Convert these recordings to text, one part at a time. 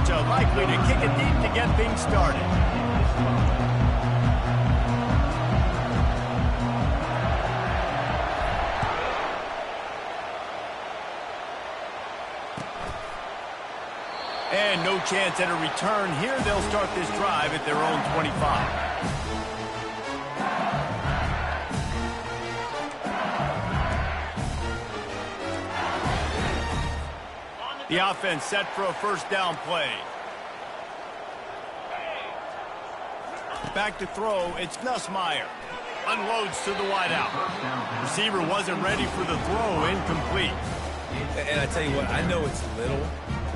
Georgia likely to kick it deep to get things started. And no chance at a return here. They'll start this drive at their own 25. The offense set for a first down play. Back to throw, it's Nussmeier. Unloads to the wideout. Receiver wasn't ready for the throw, incomplete. And I tell you what, I know it's little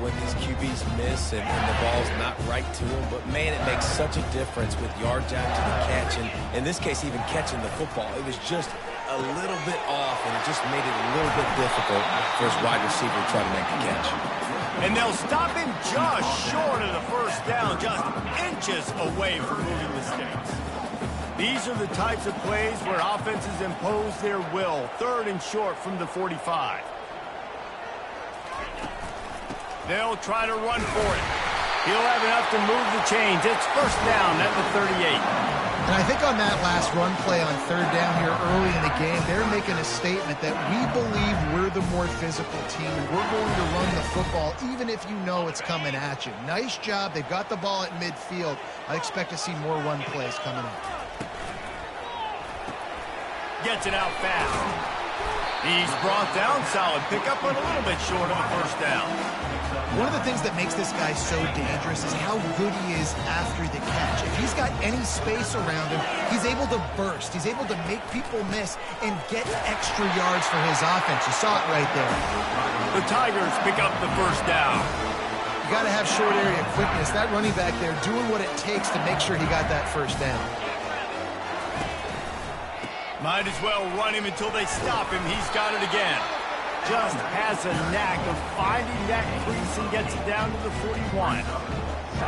when these QBs miss and the ball's not right to them, but man, it makes such a difference with yards after the catch, and in this case, even catching the football. It was just a little bit off, and it just made it a little bit difficult for his wide receiver to try to make the catch. And they'll stop him just short of the first down, just inches away from moving the sticks. These are the types of plays where offenses impose their will. 3rd and short from the 45. They'll try to run for it. He'll have enough to move the chains. It's first down at the 38. And I think on that last run play on 3rd down here early in the game, they're making a statement that we believe we're the more physical team and we're going to run the football even if you know it's coming at you. Nice job. They've got the ball at midfield. I expect to see more run plays coming up. Gets it out fast. He's brought down. Solid pickup, but a little bit short of the first down. One of the things that makes this guy so dangerous is how good he is after the catch. If he's got any space around him, he's able to burst. He's able to make people miss and get extra yards for his offense. You saw it right there. The Tigers pick up the first down. You got to have short area quickness. That running back there doing what it takes to make sure he got that first down. Might as well run him until they stop him. He's got it again. Just has a knack of finding that crease and gets it down to the 41.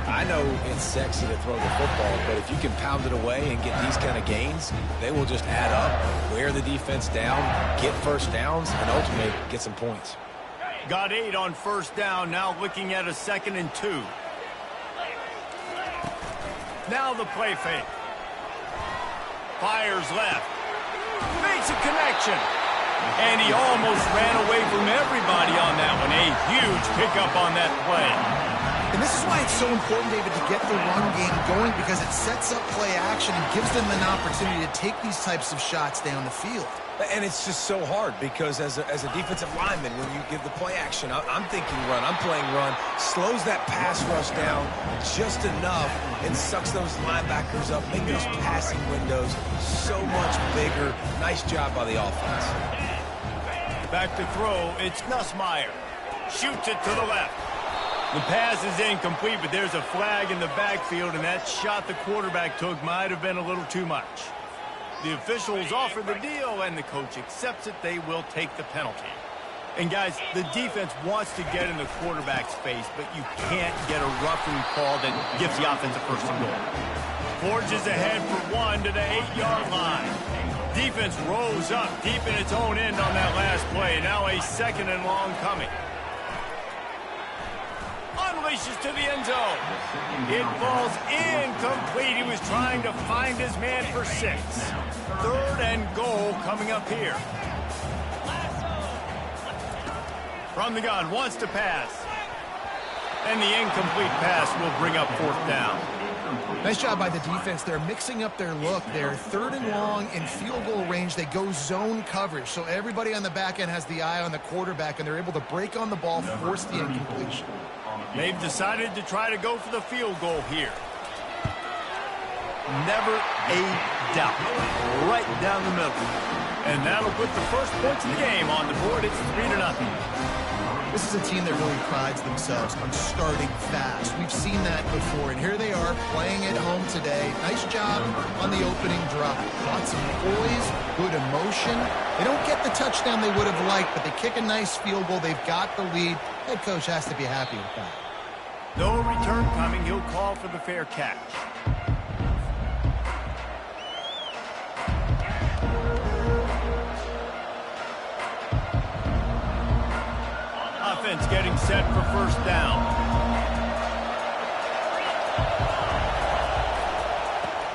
I know it's sexy to throw the football, but if you can pound it away and get these kind of gains, they will just add up, wear the defense down, get first downs, and ultimately get some points. Got 8 on first down, now looking at a 2nd and 2. Now the play fake. Fires left. Makes a connection. And he almost ran away from everybody on that one. A huge pickup on that play. And this is why it's so important, David, to get the run game going, because it sets up play action and gives them an opportunity to take these types of shots down the field. And it's just so hard because as a defensive lineman, when you give the play action, I'm thinking run, I'm playing run, slows that pass rush down just enough and sucks those linebackers up, make those passing windows so much bigger. Nice job by the offense. Back to throw, it's Nussmeier. Shoots it to the left. The pass is incomplete, but there's a flag in the backfield, and that shot the quarterback took might have been a little too much. The officials offer the deal, and the coach accepts it. They will take the penalty. And, guys, the defense wants to get in the quarterback's face, but you can't get a roughing call that gives the offense a first and goal. Forges ahead for 1 to the 8-yard line. Defense rose up deep in its own end on that last play. Now a 2nd and long coming. Unleashes to the end zone. It falls incomplete. He was trying to find his man for 6. 3rd and goal coming up here. From the gun, wants to pass. And the incomplete pass will bring up 4th down. Nice job by the defense. They're mixing up their look. They're 3rd and long in field goal range. They go zone coverage. So everybody on the back end has the eye on the quarterback, and they're able to break on the ball, force the incompletion. They've decided to try to go for the field goal here. Never a doubt. Right down the middle. And that'll put the first points of the game on the board. It's 3-0. This is a team that really prides themselves on starting fast. We've seen that before, and here they are playing at home today. Nice job on the opening drive. Lots of poise, good emotion. They don't get the touchdown they would have liked, but they kick a nice field goal. They've got the lead. Head coach has to be happy with that. No return coming. He'll call for the fair catch. Offense getting set for first down.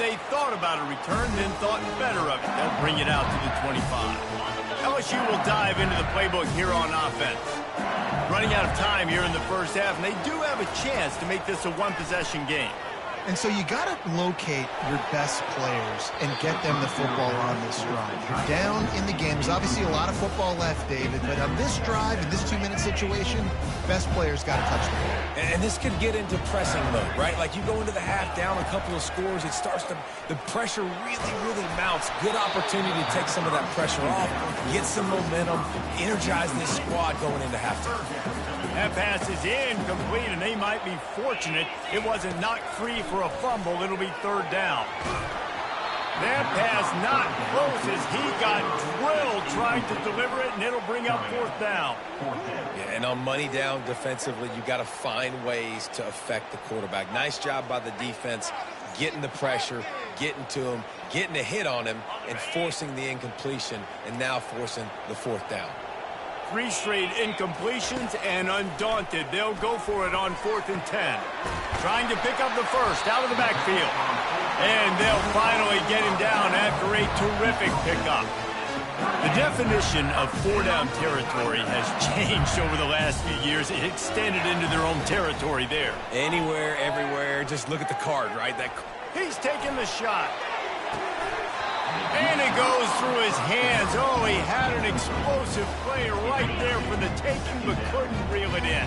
they thought about a return, then thought better of it. They'll bring it out to the 25. LSU will dive into the playbook here on offense. Running out of time here in the first half, and they do have a chance to make this a one-possession game. And so you got to locate your best players and get them the football on this drive. You're down in the game. There's obviously a lot of football left, David, but on this drive, in this 2-minute situation, best players got to touch the ball. And this could get into pressing mode, right? Like you go into the half down a couple of scores, it starts to, the pressure really mounts. Good opportunity to take some of that pressure off, get some momentum, energize this squad going into halftime. That pass is incomplete, and they might be fortunate it wasn't knocked free for a fumble. It'll be third down. That pass not close as he got drilled trying to deliver it, and it'll bring up fourth down. Yeah, and on money down defensively, you got to find ways to affect the quarterback. Nice job by the defense, getting the pressure, getting to him, getting a hit on him, and forcing the incompletion, and now forcing the fourth down. 3 straight incompletions, and undaunted, they'll go for it on 4th and 10. Trying to pick up the first out of the backfield. And they'll finally get him down after a terrific pickup. The definition of 4-down territory has changed over the last few years. It extended into their own territory there. Anywhere, everywhere, just look at the card, right? He's taking the shot. And it goes through his hands. Oh, he had an explosive play right there for the taking, but couldn't reel it in.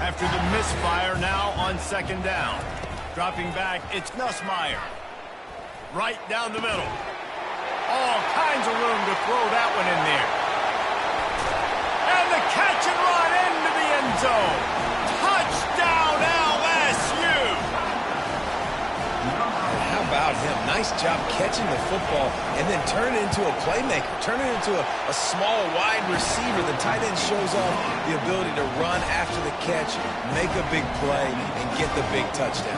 After the misfire, now on 2nd down. Dropping back, it's Nussmeier. Right down the middle. All kinds of room to throw that one in there. And the catch and run into the end zone. Touchdown, LSU! How about him? Nice job catching the football and then turn it into a playmaker. Turn it into a small, wide receiver. The tight end shows off the ability to run after the catch, make a big play, and get the big touchdown.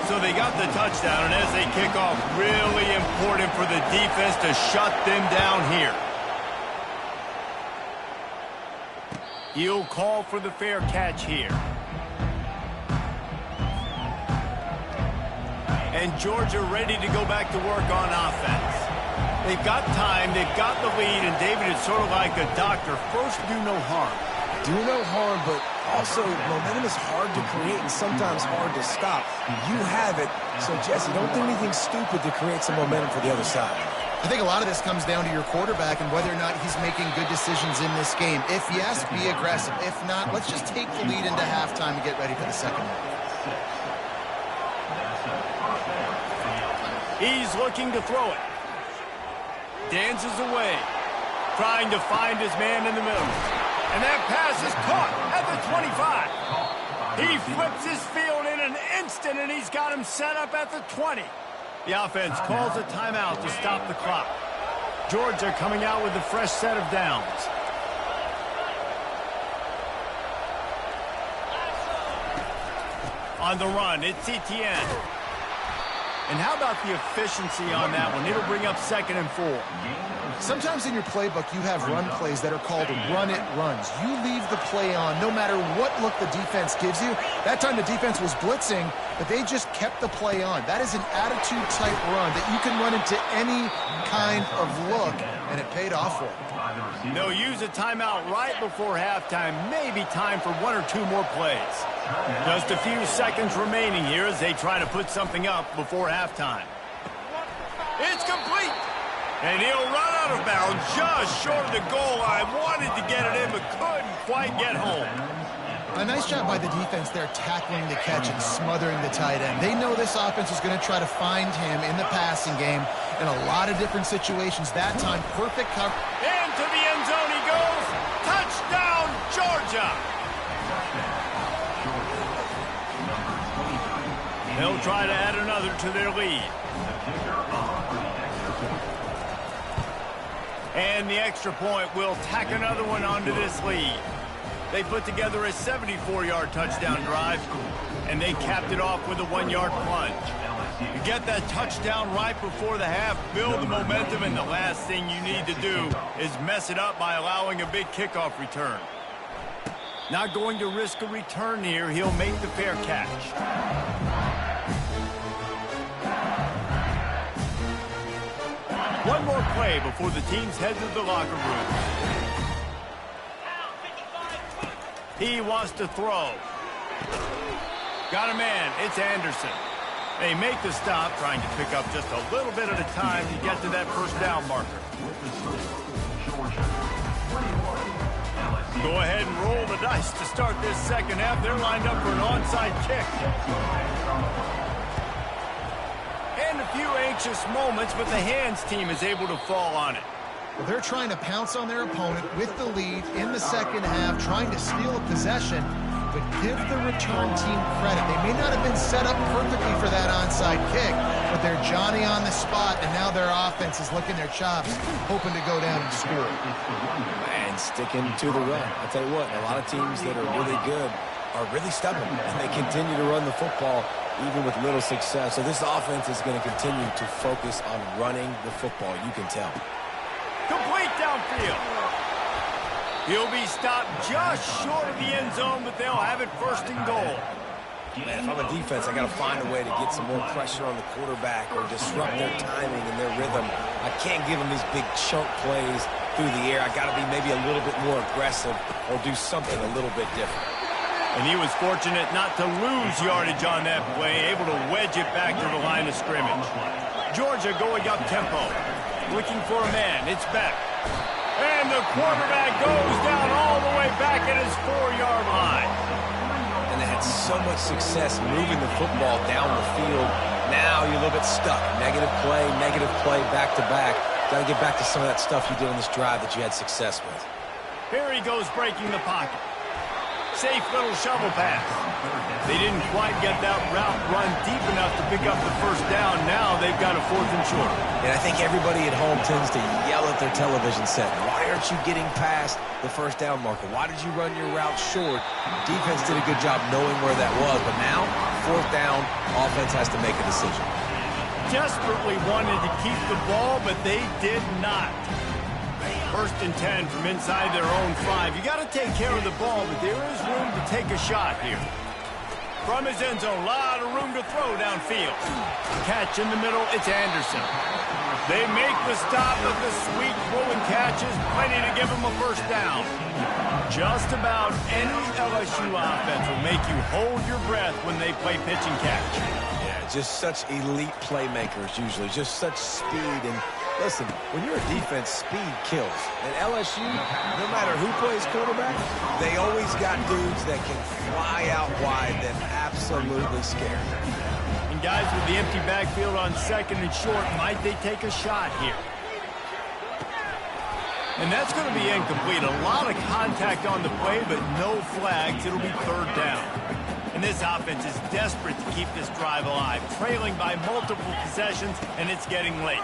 So they got the touchdown, and as they kick off, really important for the defense to shut them down here. He'll call for the fair catch here. And Georgia ready to go back to work on offense. They've got time, they've got the lead, and David, it's sort of like a doctor. First, do no harm. Do no harm, but also momentum is hard to create and sometimes hard to stop. You have it, so Jesse, don't do anything stupid to create some momentum for the other side. I think a lot of this comes down to your quarterback and whether or not he's making good decisions in this game. If yes, be aggressive. If not, let's just take the lead into halftime and get ready for the second half. He's looking to throw it. Dances away, trying to find his man in the middle. And that pass is caught at the 25. He flips his field in an instant, and he's got him set up at the 20. The offense calls a timeout to stop the clock. Georgia coming out with a fresh set of downs. On the run, it's Etienne. And how about the efficiency on that one? It'll bring up 2nd and 4. Sometimes in your playbook, you have run plays that are called run-it runs. You leave the play on no matter what look the defense gives you. That time the defense was blitzing, but they just kept the play on. That is an attitude-type run that you can run into any kind of look, and it paid off for them. They'll use a timeout right before halftime. Maybe time for 1 or 2 more plays. Just a few seconds remaining here as they try to put something up before halftime. It's complete. And he'll run out of bounds just short of the goal line. Wanted to get it in, but couldn't quite get home. A nice job by the defense there tackling the catch and smothering the tight end. They know this offense is going to try to find him in the passing game in a lot of different situations. That time, perfect cover. Into the end zone he goes. Touchdown, Georgia. They'll try to add another to their lead. And the extra point will tack another one onto this lead. They put together a 74-yard touchdown drive, and they capped it off with a 1-yard plunge. You get that touchdown right before the half, build the momentum, and the last thing you need to do is mess it up by allowing a big kickoff return. Not going to risk a return here. He'll make the fair catch. One more play before the teams head to the locker room. He wants to throw. Got a man. It's Anderson. They make the stop, trying to pick up just a little bit at a time to get to that first down marker. Go ahead and roll the dice to start this second half. They're lined up for an onside kick. And a few anxious moments, but the hands team is able to fall on it. Well, they're trying to pounce on their opponent with the lead in the second half, trying to steal a possession, but give the return team credit. They may not have been set up perfectly for that onside kick, but they're Johnny on the spot, and now their offense is licking their chops, hoping to go down and score. And sticking to the run. I'll tell you what, a lot of teams that are really good are really stubborn, and they continue to run the football even with little success. So this offense is going to continue to focus on running the football, you can tell. Complete downfield. He'll be stopped just short of the end zone, but they'll have it first and goal. Man, if I'm a defense, I got to find a way to get some more pressure on the quarterback or disrupt their timing and their rhythm. I can't give them these big chunk plays through the air. I got to be maybe a little bit more aggressive or do something a little bit different. And he was fortunate not to lose yardage on that play, able to wedge it back to the line of scrimmage. Georgia going up tempo, looking for a man. It's Beck. And the quarterback goes down all the way back at his 4-yard line. And they had so much success moving the football down the field. Now you're a little bit stuck. Negative play, back-to-back. Got to get back to some of that stuff you did on this drive that you had success with. Here he goes breaking the pocket. Safe little shovel pass. They didn't quite get that route run deep enough to pick up the first down. Now they've got a 4th and short. And I think everybody at home tends to yell at their television set. Why aren't you getting past the first down marker? Why did you run your route short? Defense did a good job knowing where that was. But now, 4th down, offense has to make a decision. Desperately wanted to keep the ball, but they did not. 1st and 10 from inside their own 5. You got to take care of the ball, but there is room to take a shot here. From his end zone, a lot of room to throw downfield. Catch in the middle, it's Anderson. They make the stop, but the sweet throw and catch is plenty to give them a first down. Just about any LSU offense will make you hold your breath when they play pitch and catch. Yeah, just such elite playmakers usually, just such speed. And listen, when you're a defense, speed kills. And LSU, no matter who plays quarterback, they always got dudes that can fly out wide that absolutely scare. And guys with the empty backfield on 2nd and short, might they take a shot here? And that's going to be incomplete. A lot of contact on the play, but no flags. It'll be 3rd down. And this offense is desperate to keep this drive alive, trailing by multiple possessions, and it's getting late.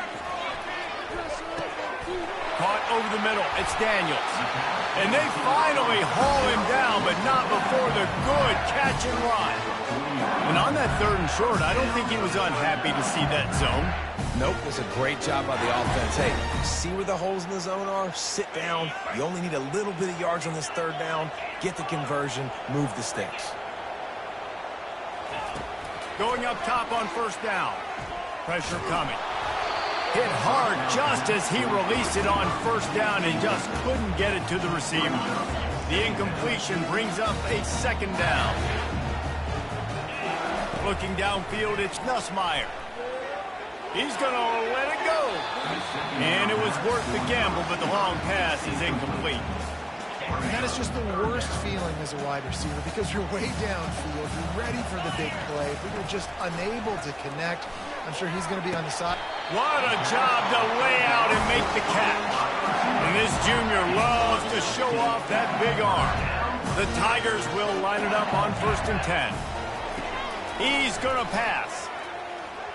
Caught over the middle. It's Daniels. And they finally haul him down, but not before the good catch and run. And on that 3rd and short, I don't think he was unhappy to see that zone. Nope, it was a great job by the offense. Hey, see where the holes in the zone are? Sit down. You only need a little bit of yards on this 3rd down. Get the conversion. Move the sticks. Going up top on 1st down. Pressure coming. Hit hard just as he released it on 1st down and just couldn't get it to the receiver. The incompletion brings up a 2nd down. Looking downfield, it's Nussmeier. He's going to let it go. And it was worth the gamble, but the long pass is incomplete. And that is just the worst feeling as a wide receiver because you're way downfield, you're ready for the big play, but you're just unable to connect. I'm sure he's going to be on the side. What a job to lay out and make the catch. And this junior loves to show off that big arm. The Tigers will line it up on 1st and 10. He's going to pass.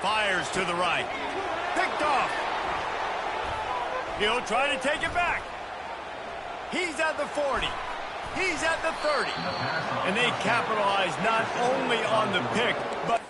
Fires to the right. Picked off. He'll try to take it back. He's at the 40. He's at the 30. And they capitalize not only on the pick, but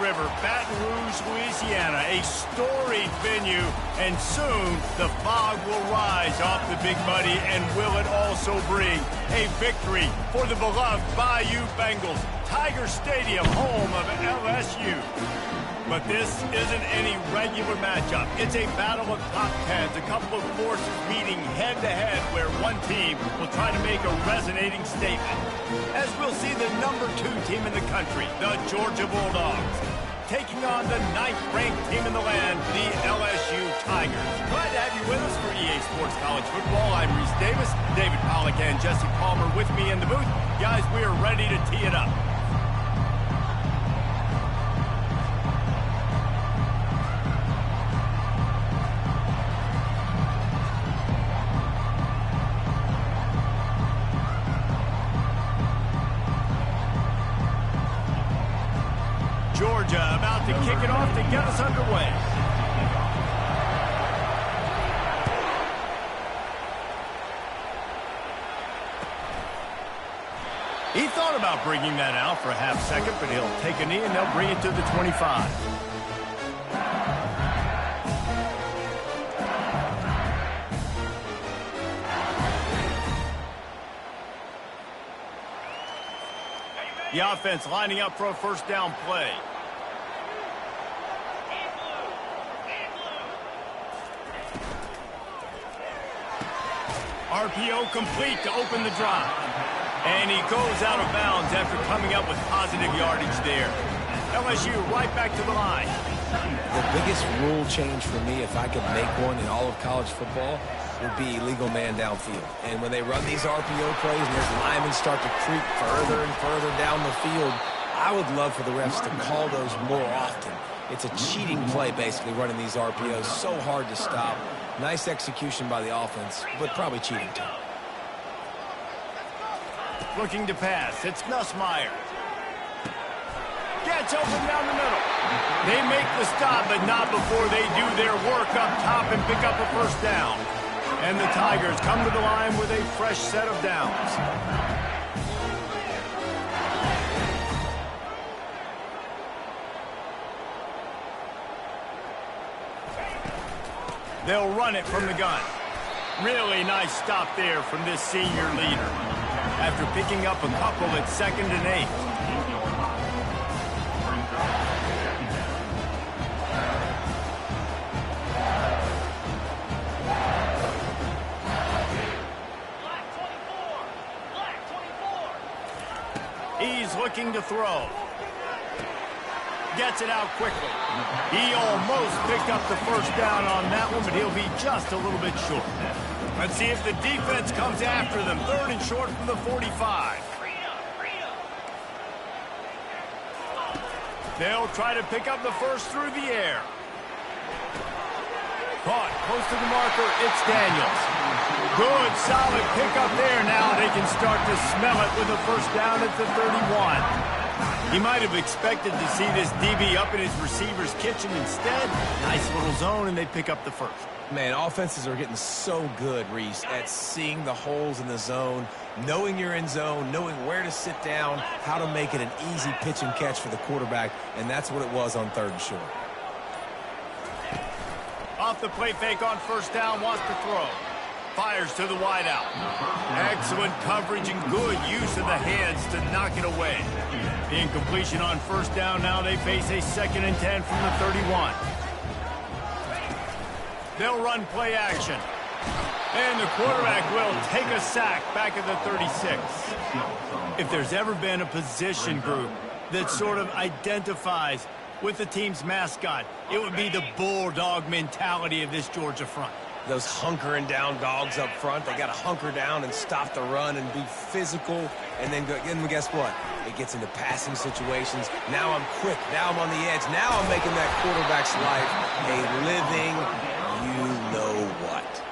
River, Baton Rouge, Louisiana, a storied venue, and soon the fog will rise off the Big Muddy, and will it also bring a victory for the beloved Bayou Bengals, Tiger Stadium, home of LSU. But this isn't any regular matchup. It's a battle of top tens, a couple of forces meeting head-to-head where one team will try to make a resonating statement. As we'll see the #2 team in the country, the Georgia Bulldogs, taking on the 9th-ranked team in the land, the LSU Tigers. Glad to have you with us for EA Sports College Football. I'm Reese Davis, David Pollack and Jesse Palmer with me in the booth. Guys, we are ready to tee it up. Georgia about to kick it off to get us underway. He thought about bringing that out for a half second, but he'll take a knee and they'll bring it to the 25. The offense lining up for a first down play. RPO complete to open the drive. And he goes out of bounds after coming up with positive yardage there. LSU right back to the line. The biggest rule change for me, if I could make one in all of college football, would be illegal man downfield. And when they run these RPO plays and those linemen start to creep further and further down the field, I would love for the refs to call those more often. It's a cheating play, basically, running these RPOs. So hard to stop. Nice execution by the offense, but probably cheating too. Looking to pass. It's Nussmeier. Gets open down the middle. They make the stop, but not before they do their work up top and pick up a first down. And the Tigers come to the line with a fresh set of downs. They'll run it from the gun. Really nice stop there from this senior leader. After picking up a couple at 2nd and 8. He's looking to throw. Gets it out quickly. He almost picked up the first down on that one, but he'll be just a little bit short. Let's see if the defense comes after them. 3rd and short from the 45. They'll try to pick up the first through the air. Caught close to the marker. It's Daniels. Good, solid pickup there. Now they can start to smell it with a first down at the 31. He might have expected to see this DB up in his receiver's kitchen. Instead, nice little zone, and they pick up the first. Man, offenses are getting so good, Reese, at seeing the holes in the zone, knowing you're in zone, knowing where to sit down, how to make it an easy pitch and catch for the quarterback, and that's what it was on 3rd and short. Off the play fake on first down, wants to throw. Fires to the wideout. Excellent coverage and good use of the hands to knock it away. The incompletion on first down. Now they face a 2nd and 10 from the 31. They'll run play action. And the quarterback will take a sack back at the 36. If there's ever been a position group that sort of identifies with the team's mascot, it would be the bulldog mentality of this Georgia front. Those hunkering down dogs up front, they got to hunker down and stop the run and be physical. And then guess what? It gets into passing situations. Now I'm quick. Now I'm on the edge. Now I'm making that quarterback's life a living you-know-what.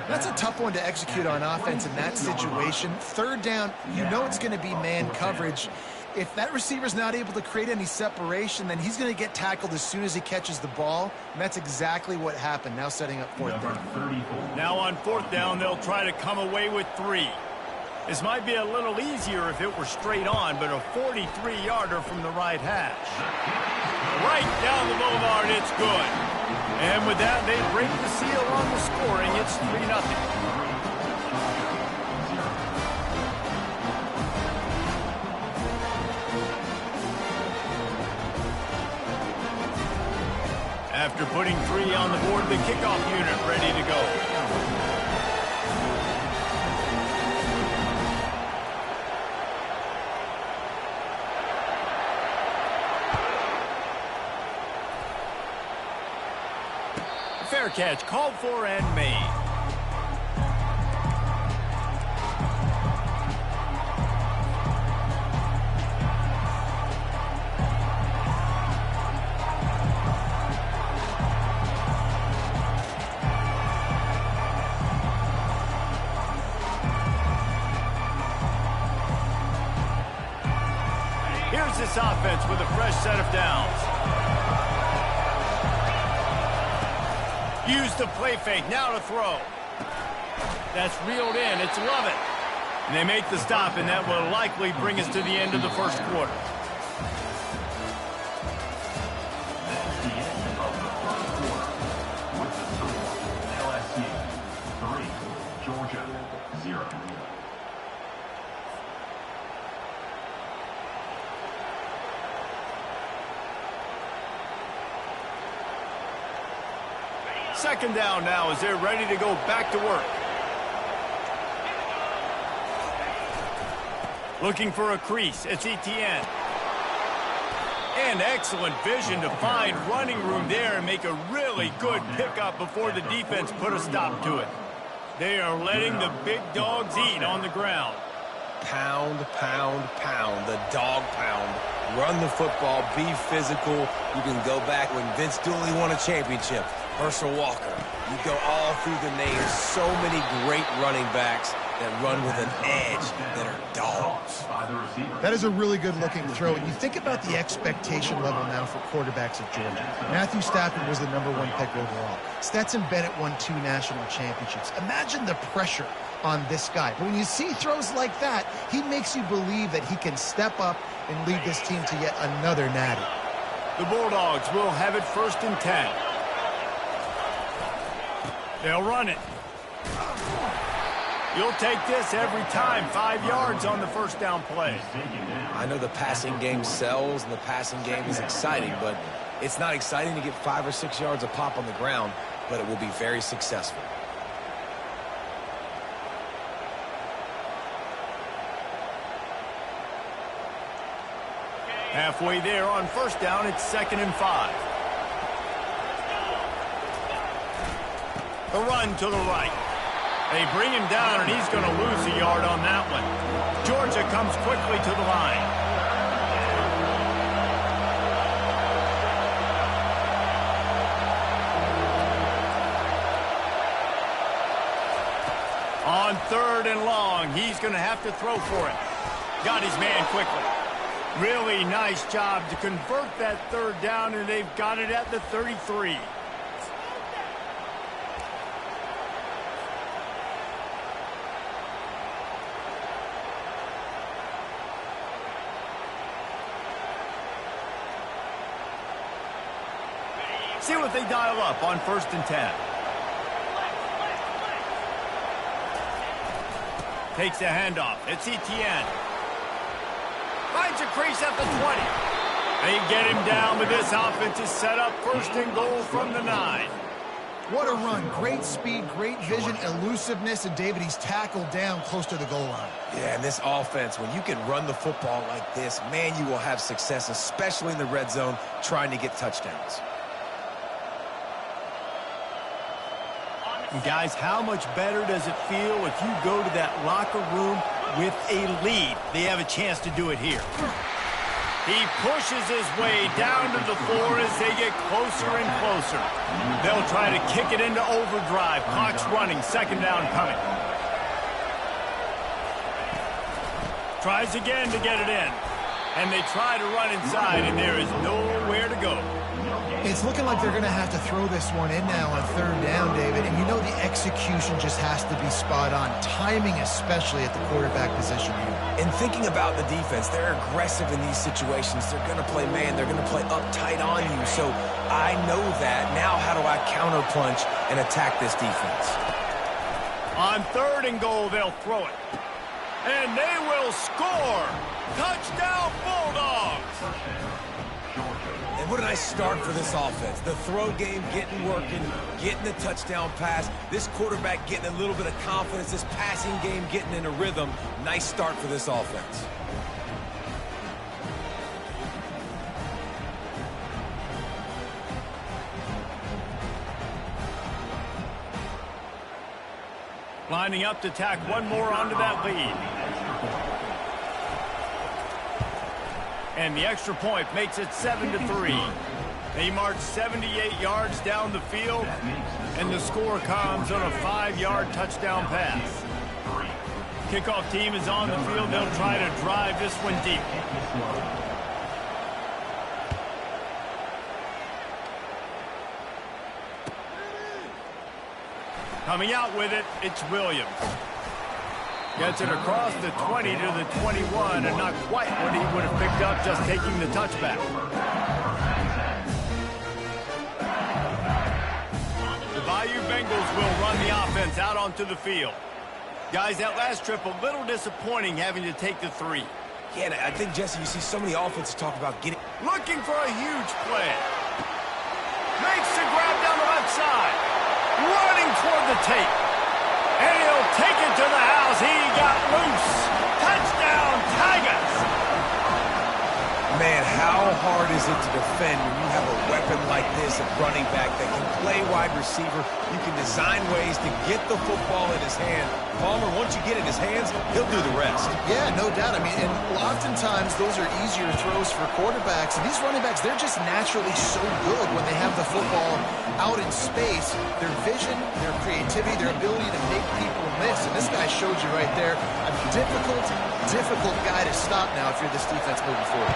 That's a tough one to execute on offense in that situation. 3rd down, you know it's going to be man coverage. If that receiver's not able to create any separation, then he's going to get tackled as soon as he catches the ball. And that's exactly what happened. Now setting up 4th down. Now on 4th down, they'll try to come away with 3. This might be a little easier if it were straight on, but a 43-yarder from the right hash. Right down the boulevard, it's good. And with that, they break the seal on the scoring. It's 3-0. After putting 3 on the board, the kickoff unit ready to go. Fair catch called for and made. Here's this offense with a fresh set of downs. Use the play fake, now to throw. That's reeled in, it's Lovett. And they make the stop, and that will likely bring us to the end of the first quarter. That's the end of the first quarter. With the score, LSU 3, Georgia 0. Second down now as they're ready to go back to work. Looking for a crease. It's Etienne. And excellent vision to find running room there and make a really good pickup before the defense put a stop to it. They are letting the big dogs eat on the ground. Pound, pound, pound. The dog pound. Run the football. Be physical. You can go back when Vince Dooley won a championship. Herschel Walker. You go all through the names. So many great running backs that run with an edge that are dogs. That is a really good-looking throw. And you think about the expectation level now for quarterbacks at Georgia. Matthew Stafford was the #1 pick overall. Stetson Bennett won 2 national championships. Imagine the pressure on this guy. But when you see throws like that, he makes you believe that he can step up and lead this team to yet another natty. The Bulldogs will have it 1st and 10. They'll run it. You'll take this every time. 5 yards on the first down play. I know the passing game sells and the passing game is exciting, but it's not exciting to get 5 or 6 yards a pop on the ground, but it will be very successful. Halfway there on 1st down, it's 2nd and 5. The run to the right. They bring him down, and he's going to lose a yard on that one. Georgia comes quickly to the line. On 3rd and long, he's going to have to throw for it. Got his man quickly. Really nice job to convert that 3rd down, and they've got it at the 33. See what they dial up on 1st and 10. Takes the handoff. It's Etienne. Finds a crease at the 20. They get him down, but this offense is set up 1st and goal from the 9. What a run. Great speed, great vision, elusiveness, and David, he's tackled down close to the goal line. Yeah, and this offense, when you can run the football like this, man, you will have success, especially in the red zone, trying to get touchdowns. And guys, how much better does it feel if you go to that locker room with a lead? They have a chance to do it here. He pushes his way down to the floor as they get closer and closer. They'll try to kick it into overdrive. Clock's running. 2nd down coming. Tries again to get it in. And they try to run inside, and there is nowhere to go. It's looking like they're going to have to throw this one in now on third down, David. And you know the execution just has to be spot on. Timing especially at the quarterback position here. And thinking about the defense, they're aggressive in these situations. They're going to play man. They're going to play up tight on you. So I know that. Now how do I counterpunch and attack this defense? On third and goal, they'll throw it. And they will score. Touchdown, Bulldogs. And what a nice start for this offense. The throw game getting working, getting the touchdown pass. This quarterback getting a little bit of confidence. This passing game getting in a rhythm. Nice start for this offense. Lining up to tack one more onto that lead. And the extra point makes it 7-3. They march 78 yards down the field, and the score comes on a 5-yard touchdown pass. Kickoff team is on the field. They'll try to drive this one deep. Coming out with it, it's Williams. Gets it across the 20 to the 21, and not quite what he would have picked up just taking the touchback. The Bayou Bengals will run the offense out onto the field. Guys, that last trip, a little disappointing having to take the 3. Yeah, I think, Jesse, you see so many offenses talk about getting... Looking for a huge play. Makes the grab down the left side. Running toward the tape. And he'll take it to the house. He got loose. Touchdown, Tigers. Man, how hard is it to defend when you have a weapon like this at running back that can play wide receiver? You can design ways to get the football in his hand. Palmer, once you get it in his hands, he'll do the rest. Yeah, no doubt. I mean, and oftentimes those are easier throws for quarterbacks. And these running backs, they're just naturally so good when they have the football out in space. Their vision, their creativity, their ability to make people miss. And this guy showed you right there, a difficult guy to stop now if you're this defense moving forward.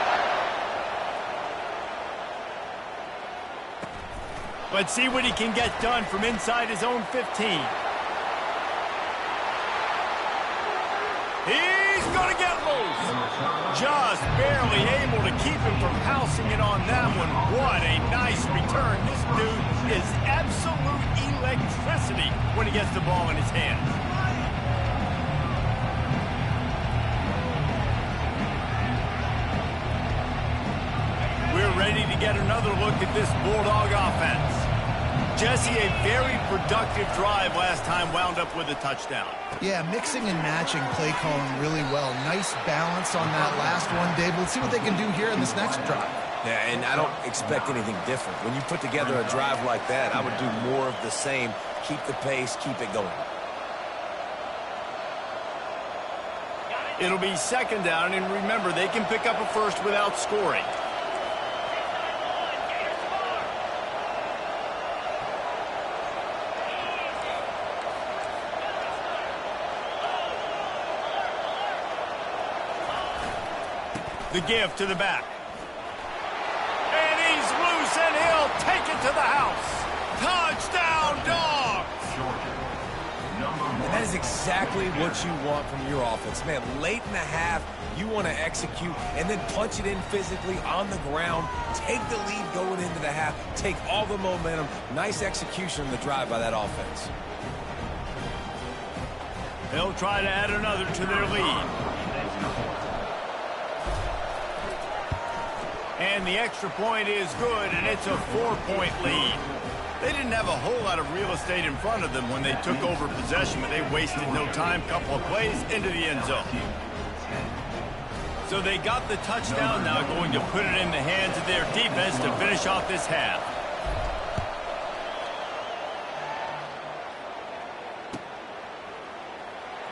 Let's see what he can get done from inside his own 15. He's going to get loose. Just barely able to keep him from pouncing it on that one. What a nice return. This dude is absolute electricity when he gets the ball in his hand. We're ready to get another look at this Bulldog offense. Jesse, a very productive drive last time wound up with a touchdown. Yeah, mixing and matching play calling really well. Nice balance on that last one, Dave. Let's see what they can do here in this next drive. Yeah, and I don't expect anything different. When you put together a drive like that, I would do more of the same. Keep the pace, keep it going. It'll be second down, and remember, they can pick up a first without scoring. The give to the back. And he's loose, and he'll take it to the house. Touchdown, Dogs! And that is exactly what you want from your offense. Man, late in the half, you want to execute and then punch it in physically on the ground. Take the lead going into the half. Take all the momentum. Nice execution on the drive by that offense. They'll try to add another to their lead. And the extra point is good, and it's a 4-point lead. They didn't have a whole lot of real estate in front of them when they took over possession, but they wasted no time. Couple of plays into the end zone. So they got the touchdown, now going to put it in the hands of their defense to finish off this half.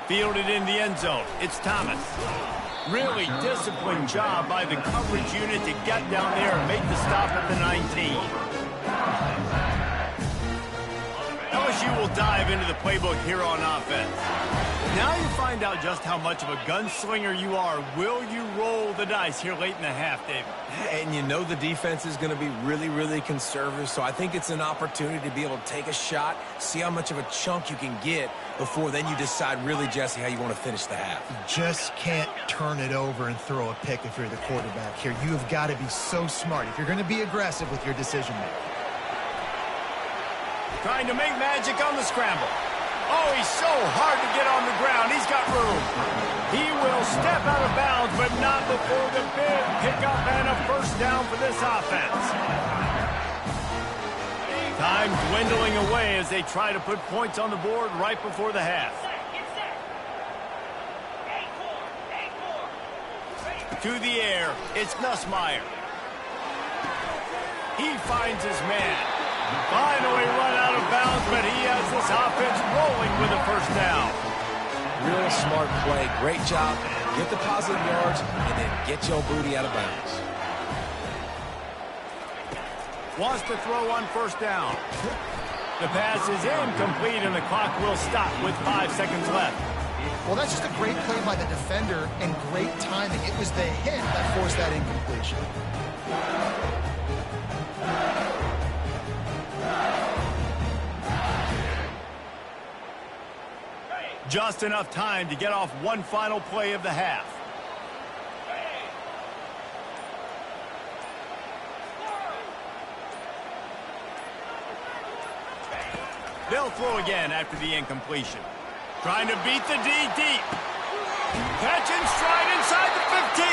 Fielded in the end zone. It's Thomas. Really disciplined job by the coverage unit to get down there and make the stop at the 19. LSU LSU will dive into the playbook here on offense. Now you find out just how much of a gunslinger you are. Will you roll the dice here late in the half, David? And you know the defense is going to be really, really conservative, so I think it's an opportunity to be able to take a shot, see how much of a chunk you can get before then you decide really, Jesse, how you want to finish the half. You just can't turn it over and throw a pick if you're the quarterback here. You have got to be so smart if you're going to be aggressive with your decision-making. Trying to make magic on the scramble. Oh, he's so hard to get on the ground. He's got room. He will step out of bounds, but not before the big pickup and a first down for this offense. Time dwindling away as they try to put points on the board right before the half. To the air, it's Nussmeier. He finds his man. Finally run out of bounds, but he has this offense rolling with a first down. Real smart play. Great job. Get the positive yards, and then get your booty out of bounds. Wants to throw on first down. The pass is incomplete, and the clock will stop with 5 seconds left. Well, that's just a great play by the defender and great timing. It was the hit that forced that incompletion. Just enough time to get off one final play of the half. They'll throw again after the incompletion. Trying to beat the D deep. Catch and stride inside the 15.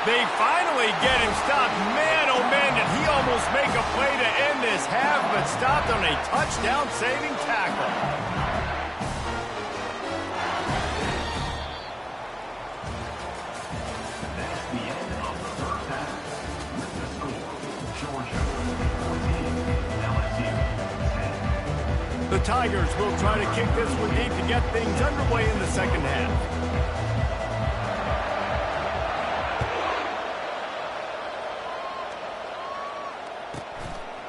They finally get him stopped. Man, oh man, did he almost make a play to end this half, but stopped on a touchdown-saving tackle. The Tigers will try to kick this one deep to get things underway in the second half.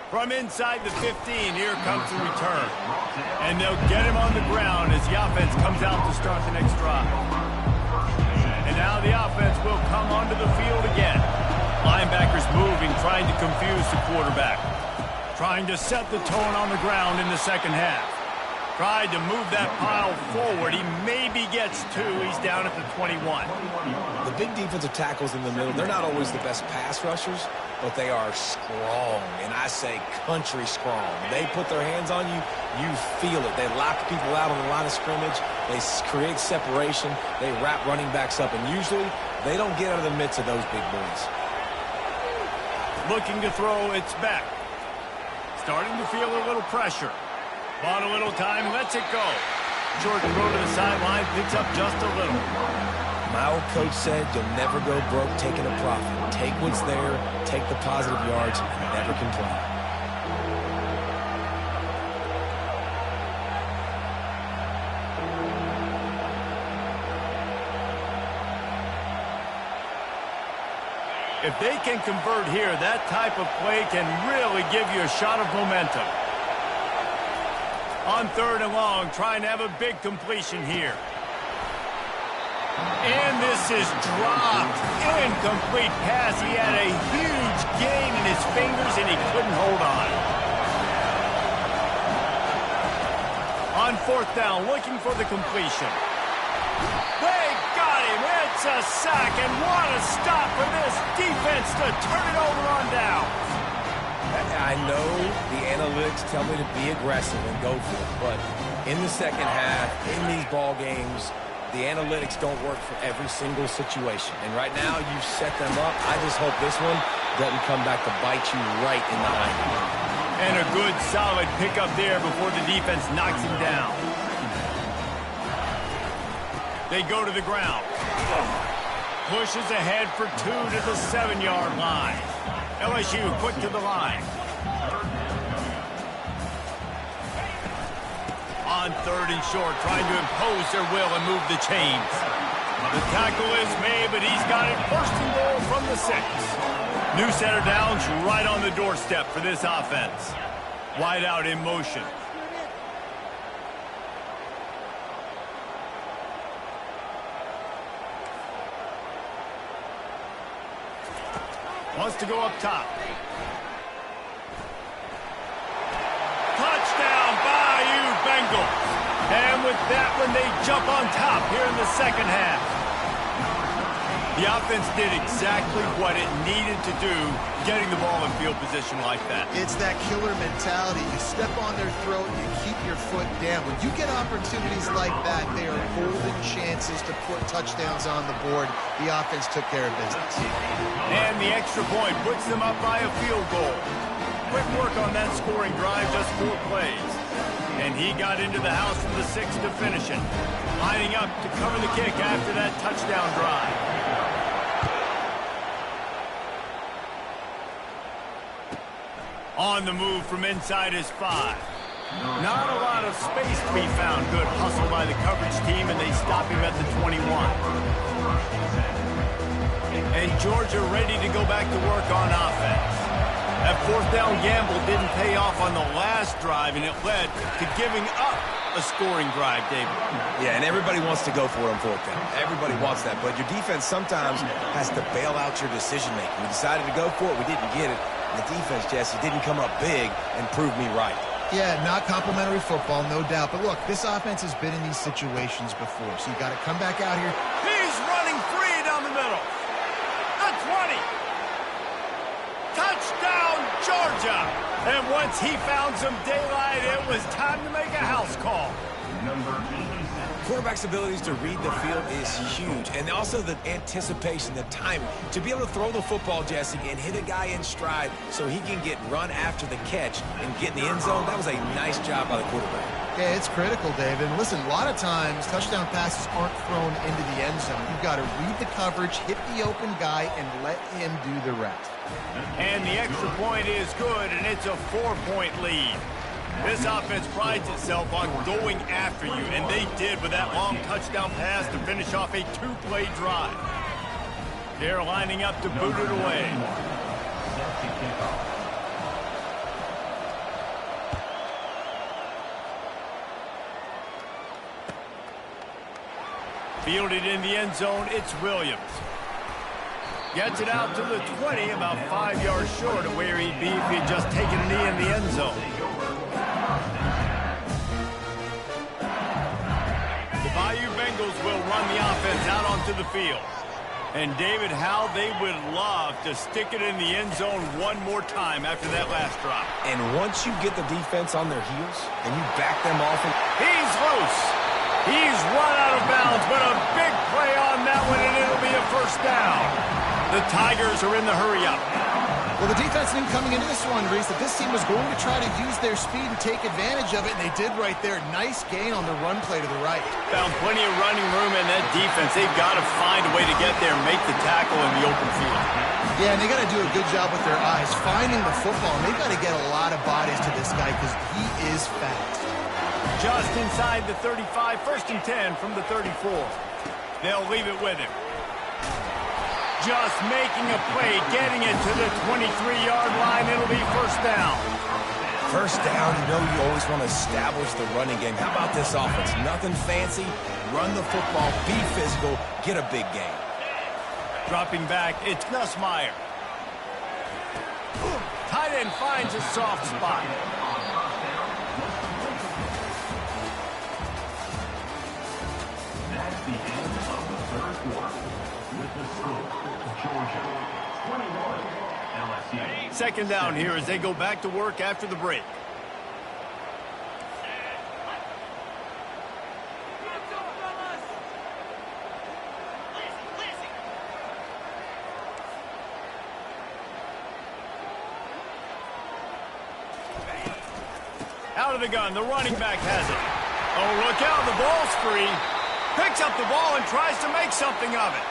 From inside the 15, here comes the return. And they'll get him on the ground as the offense comes out to start the next drive. And now the offense will come onto the field again. Linebackers moving, trying to confuse the quarterback. Trying to set the tone on the ground in the second half. Tried to move that pile forward. He maybe gets 2. He's down at the 21. The big defensive tackles in the middle, they're not always the best pass rushers, but they are strong, and I say country strong. They put their hands on you, you feel it. They lock people out on the line of scrimmage. They create separation. They wrap running backs up, and usually they don't get out of the midst of those big boys. Looking to throw, it's back. Starting to feel a little pressure. Bought a little time, lets it go. Short throw to the sideline, picks up just a little. My old coach said you'll never go broke taking a profit. Take what's there, take the positive yards, and never complain. If they can convert here, that type of play can really give you a shot of momentum. On third and long, trying to have a big completion here. And this is dropped. Incomplete pass. He had a huge gain in his fingers, and he couldn't hold on. On fourth down, looking for the completion. They got him. It's a sack, and what a stop for this defense to turn it over on down. I know the analytics tell me to be aggressive and go for it, but in the second half, in these ball games, the analytics don't work for every single situation. And right now, you've set them up. I just hope this one doesn't come back to bite you right in the eye. And a good, solid pickup there before the defense knocks him down. They go to the ground. Pushes ahead for 2 to the 7-yard line. LSU quick to the line. On third and short, trying to impose their will and move the chains. The tackle is made, but he's got it first and goal from the 6. New center downs right on the doorstep for this offense. Wide out in motion. Wants to go up top. Touchdown, Bayou Bengals. And with that one, they jump on top here in the second half. The offense did exactly what it needed to do, getting the ball in field position like that. It's that killer mentality. You step on their throat, you keep your foot down. When you get opportunities like that, they are golden chances to put touchdowns on the board. The offense took care of business. And the extra point puts them up by a field goal. Quick work on that scoring drive, just 4 plays. And he got into the house from the 6 to finish it. Lining up to cover the kick after that touchdown drive. On the move from inside his 5. Not a lot of space to be found. Good hustle by the coverage team, and they stop him at the 21. And Georgia ready to go back to work on offense. That 4th down gamble didn't pay off on the last drive, and it led to giving up a scoring drive, David. Yeah, and everybody wants to go for it on 4th down. Everybody wants that, but your defense sometimes has to bail out your decision-making. We decided to go for it. We didn't get it. The defense, Jesse, didn't come up big and prove me right. Yeah, not complimentary football, no doubt. But look, this offense has been in these situations before, so you got to come back out here. He's running free down the middle. The 20. Touchdown, Georgia. And once he found some daylight, it was time to make a house call. Number 87. Quarterback's abilities to read the field is huge, and also the anticipation, the timing. To be able to throw the football, Jesse, and hit a guy in stride so he can get run after the catch and get in the end zone, that was a nice job by the quarterback. Yeah, it's critical, David. And listen, a lot of times touchdown passes aren't thrown into the end zone. You've got to read the coverage, hit the open guy, and let him do the rest. And the extra point is good, and it's a 4-point lead. This offense prides itself on going after you, and they did with that long touchdown pass to finish off a 2-play drive. They're lining up to boot it away. Fielded in the end zone, it's Williams. Gets it out to the 20, about 5 yards short of where he'd be if he'd just taken a knee in the end zone. The Bayou Bengals will run the offense out onto the field. And David, how they would love to stick it in the end zone one more time after that last drop. And once you get the defense on their heels and you back them off. He's loose. He's run out of bounds, but a big play on that one, and it'll be a 1st down. The Tigers are in the hurry-up. Well, the defense knew coming into this one, Reese, that this team was going to try to use their speed and take advantage of it, and they did right there. Nice gain on the run play to the right. Found plenty of running room in that defense. They've got to find a way to get there and make the tackle in the open field. Yeah, and they got to do a good job with their eyes, finding the football. And they've got to get a lot of bodies to this guy because he is fast. Just inside the 35, 1st and 10 from the 34. They'll leave it with him. Just making a play, getting it to the 23-yard line. It'll be 1st down. 1st down, you know you always want to establish the running game. How about this offense? Nothing fancy. Run the football, be physical, get a big gain. Dropping back, it's Nussmeier. Tight end finds a soft spot. That's the end of the 3rd quarter. With the score, Georgia 21, LSU. 2nd down here as they go back to work after the break. Out of the gun, the running back has it. Oh, look out, the ball's free. Picks up the ball and tries to make something of it.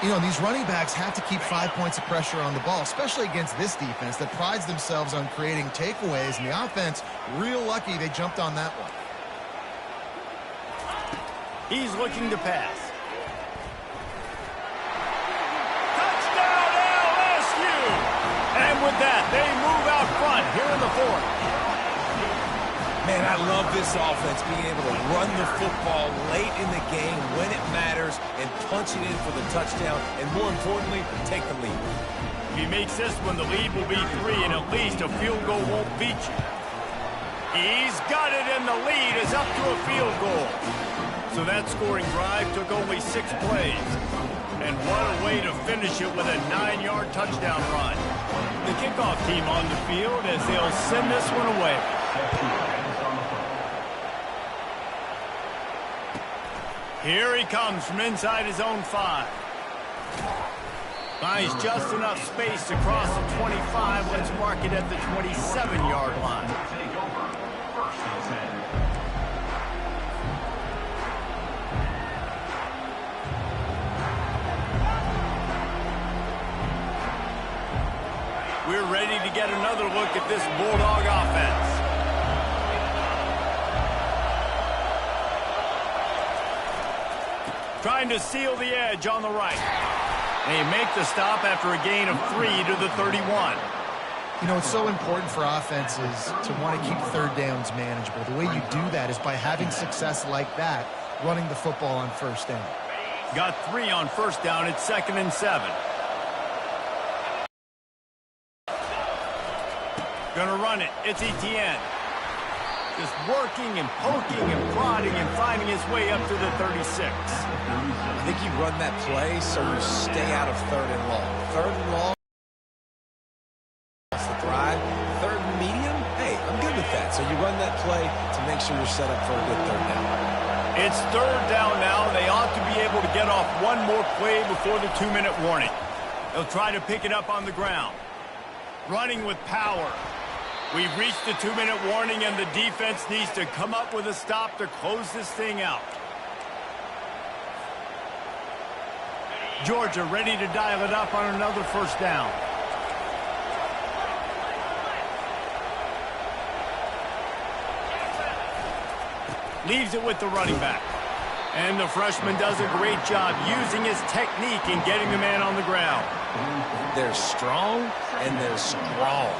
You know, these running backs have to keep 5 points of pressure on the ball, especially against this defense that prides themselves on creating takeaways. And the offense, real lucky they jumped on that one. He's looking to pass. Touchdown, LSU! And with that, they move out front here in the 4th. Man, I love this offense, being able to run the football late in the game when it matters and punch it in for the touchdown, and more importantly, take the lead. If he makes this one, the lead will be 3, and at least a field goal won't beat you. He's got it, and the lead is up to a field goal. So that scoring drive took only 6 plays. And what a way to finish it with a 9-yard touchdown run. The kickoff team on the field as they'll send this one away. Here he comes from inside his own 5. Finds just enough space to cross the 25. Let's mark it at the 27-yard line. We're ready to get another look at this Bulldog offense. Trying to seal the edge on the right. They make the stop after a gain of 3 to the 31. You know, it's so important for offenses to want to keep third downs manageable. The way you do that is by having success like that, running the football on first down. Got 3 on first down. It's 2nd and 7. Gonna run it. It's Etienne. Just working and poking and prodding and finding his way up to the 36. I think you run that play so you stay out of 3rd and long. 3rd and long. That's the drive. 3rd and medium. Hey, I'm good with that. So you run that play to make sure you're set up for a good 3rd down. It's 3rd down now. They ought to be able to get off one more play before the 2-minute warning. They'll try to pick it up on the ground. Running with power. We've reached the 2-minute warning, and the defense needs to come up with a stop to close this thing out. Georgia ready to dial it up on another first down. Leaves it with the running back. And the freshman does a great job using his technique in getting the man on the ground. They're strong, and they're strong.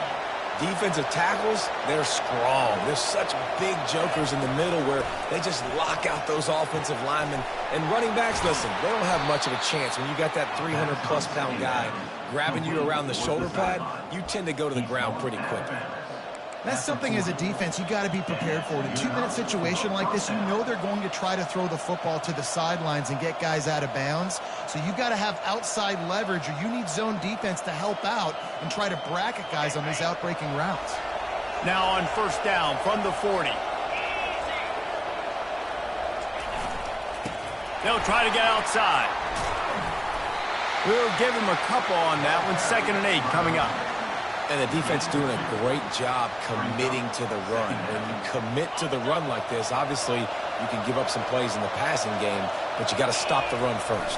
Defensive tackles, they're strong. There's such big jokers in the middle where they just lock out those offensive linemen. And running backs, listen, they don't have much of a chance. When you got that 300-plus pound guy grabbing you around the shoulder pad, you tend to go to the ground pretty quickly. That's something as a defense you got to be prepared for. In a 2-minute situation like this, you know they're going to try to throw the football to the sidelines and get guys out of bounds. So you got to have outside leverage, or you need zone defense to help out and try to bracket guys on these outbreaking routes. Now on first down from the 40. They'll try to get outside. We'll give him a couple on that one. 2nd and 8 coming up. And the defense doing a great job committing to the run. When you commit to the run like this, obviously you can give up some plays in the passing game, but you got to stop the run first.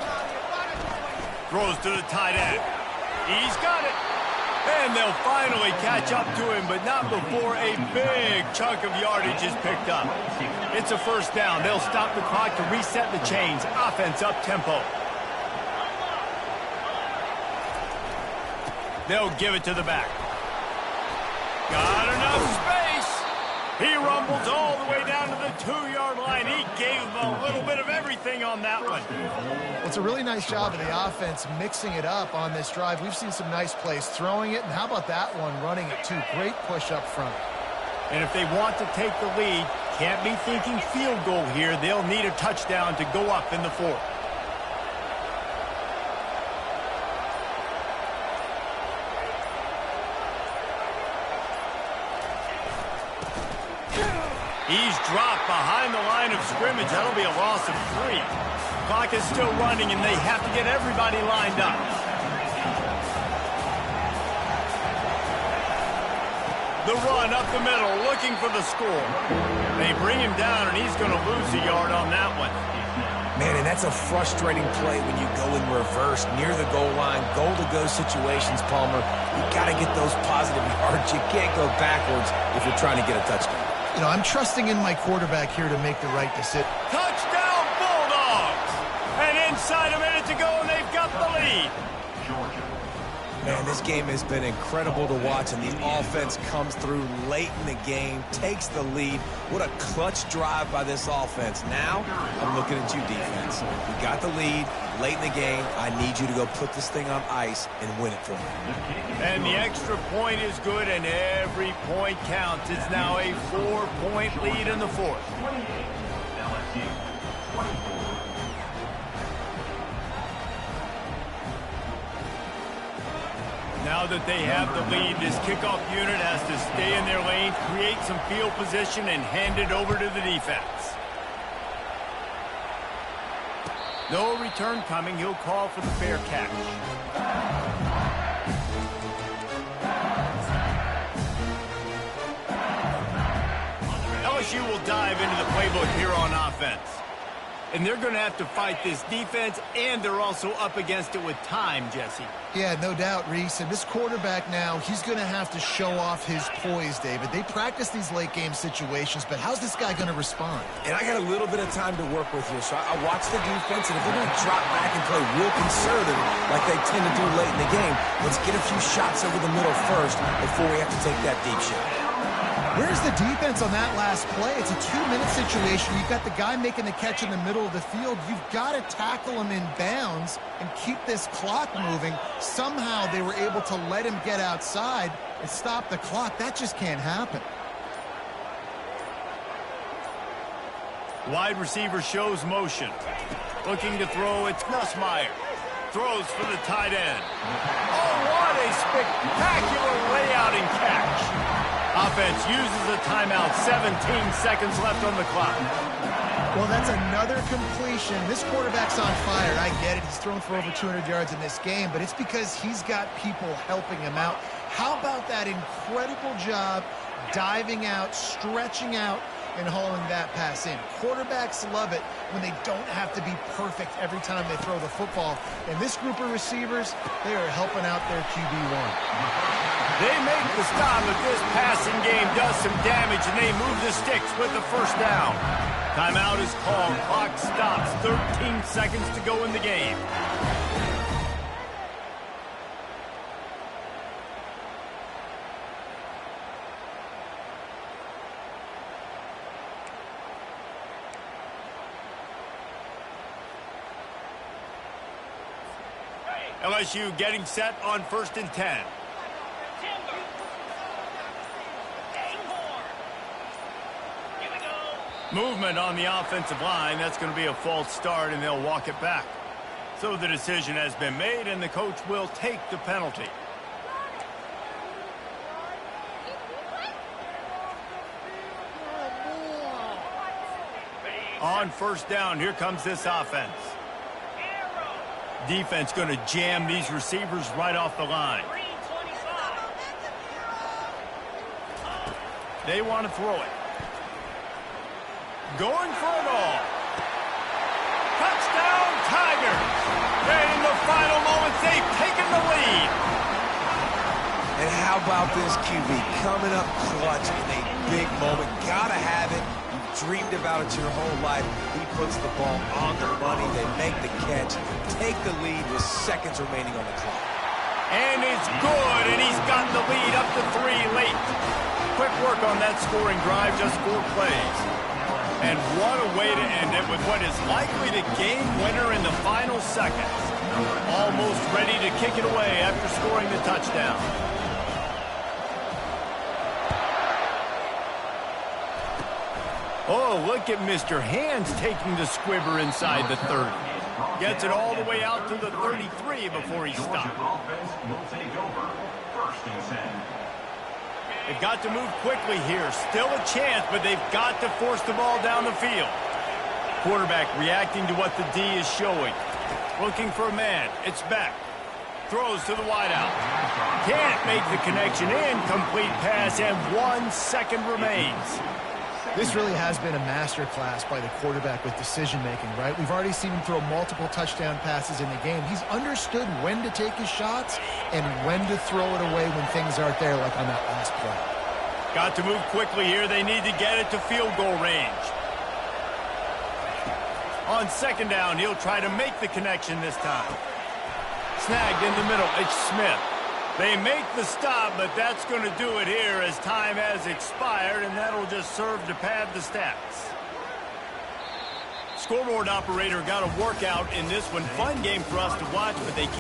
Throws to the tight end. He's got it. And they'll finally catch up to him, but not before a big chunk of yardage is picked up. It's a first down. They'll stop the clock to reset the chains. Offense up tempo. They'll give it to the back. Got enough space. He rumbles all the way down to the 2-yard line. He gave him a little bit of everything on that one. Well, it's a really nice job of the offense mixing it up on this drive. We've seen some nice plays throwing it, and how about that one running it too? Great push up front. And if they want to take the lead, can't be thinking field goal here. They'll need a touchdown to go up in the 4th. He's dropped behind the line of scrimmage. That'll be a loss of 3. Clock is still running, and they have to get everybody lined up. The run up the middle, looking for the score. They bring him down, and he's going to lose a yard on that one. Man, and that's a frustrating play when you go in reverse near the goal line, goal-to-go situations, Palmer. You got to get those positive yards. You can't go backwards if you're trying to get a touchdown. You know, I'm trusting in my quarterback here to make the right decision. Touchdown, Bulldogs! And inside a minute to go, and they've got the lead. Man, this game has been incredible to watch, and the offense comes through late in the game, takes the lead. What a clutch drive by this offense. Now, I'm looking at you, defense. You got the lead late in the game. I need you to go put this thing on ice and win it for me. And the extra point is good, and every point counts. It's now a 4-point lead in the fourth. 28, LSU, 24. Now that they have the lead, this kickoff unit has to stay in their lane, create some field position, and hand it over to the defense. No return coming. He'll call for the fair catch. LSU will dive into the playbook here on offense. And they're going to have to fight this defense, and they're also up against it with time, Jesse. Yeah, no doubt, Reese. And this quarterback now, he's going to have to show off his poise, David. They practice these late-game situations, but how's this guy going to respond? And I got a little bit of time to work with here, so I watch the defense, and if they're going to drop back and play real conservative like they tend to do late in the game, let's get a few shots over the middle first before we have to take that deep shot. Where's the defense on that last play? It's a 2-minute situation. You've got the guy making the catch in the middle of the field. You've got to tackle him in bounds and keep this clock moving. Somehow they were able to let him get outside and stop the clock. That just can't happen. Wide receiver shows motion. Looking to throw, it's Nussmeier. Throws for the tight end. Oh, what a spectacular layout and catch. Offense uses a timeout. 17 seconds left on the clock. Well, that's another completion. This quarterback's on fire. I get it. He's thrown for over 200 yards in this game, but it's because he's got people helping him out. How about that incredible job diving out, stretching out, and hauling that pass in? Quarterbacks love it when they don't have to be perfect every time they throw the football. And this group of receivers, they are helping out their QB1. They make the stop, but this passing game does some damage, and they move the sticks with the first down. Timeout is called. Clock stops. 13 seconds to go in the game. LSU getting set on 1st and 10. Movement on the offensive line. That's going to be a false start, and they'll walk it back. So the decision has been made, and the coach will take the penalty. On 1st down, here comes this offense. Defense going to jam these receivers right off the line. They want to throw it. Going for it all. Touchdown, Tigers. And in the final moments, they've taken the lead. And how about this QB coming up clutch in a big moment? Gotta have it. You've dreamed about it your whole life. He puts the ball on the money. They make the catch, take the lead with seconds remaining on the clock. And it's good, and he's got the lead up to 3 late. Quick work on that scoring drive, just 4 plays. And what a way to end it with what is likely the game winner in the final seconds. Almost ready to kick it away after scoring the touchdown. Oh, look at Mr. Hands taking the squibber inside the 30. Gets it all the way out to the 33 before he stopped. Offense will take over. 1st and 10. They've got to move quickly here. Still a chance, but they've got to force the ball down the field. Quarterback reacting to what the D is showing. Looking for a man. It's back. Throws to the wideout. Can't make the connection. Incomplete pass, and 1 second remains. This really has been a masterclass by the quarterback with decision-making, right? We've already seen him throw multiple touchdown passes in the game. He's understood when to take his shots and when to throw it away when things aren't there, like on that last play. Got to move quickly here. They need to get it to field goal range. On 2nd down, he'll try to make the connection this time. Snagged in the middle. It's Smith. They make the stop, but that's going to do it here as time has expired, and that'll just serve to pad the stats. Scoreboard operator got a workout in this one. Fun game for us to watch, but they